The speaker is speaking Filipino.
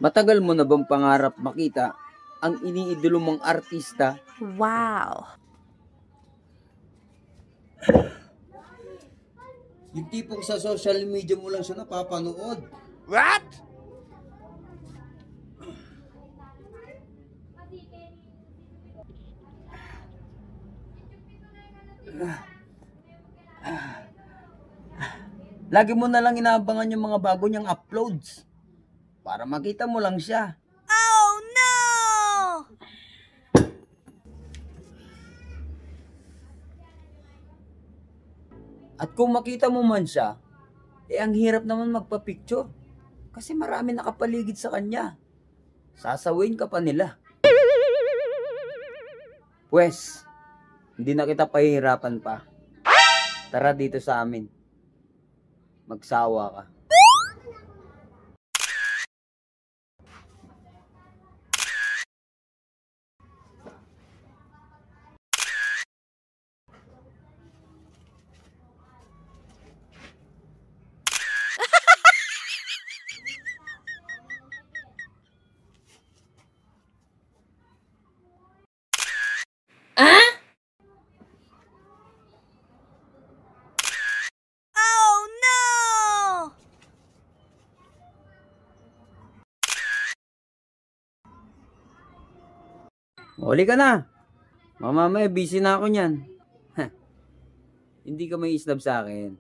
Matagal mo na bang pangarap makita ang iniidolo mong artista? Wow! Yung tipong sa social media mo lang siya napapanood. What? Lagi mo na lang inaabangan yung mga bago niyang uploads para makita mo lang siya. Oh no! At kung makita mo man siya, ang hirap naman magpa-picture kasi marami nakapaligid sa kanya. Sasawin ka pa nila. Pwes, hindi na kita pahihirapan pa. Tara dito sa amin. Magsawa ka. Oh no! Huli ka na. Mamaya busy na ako niyan. Hindi ka may islab sa akin.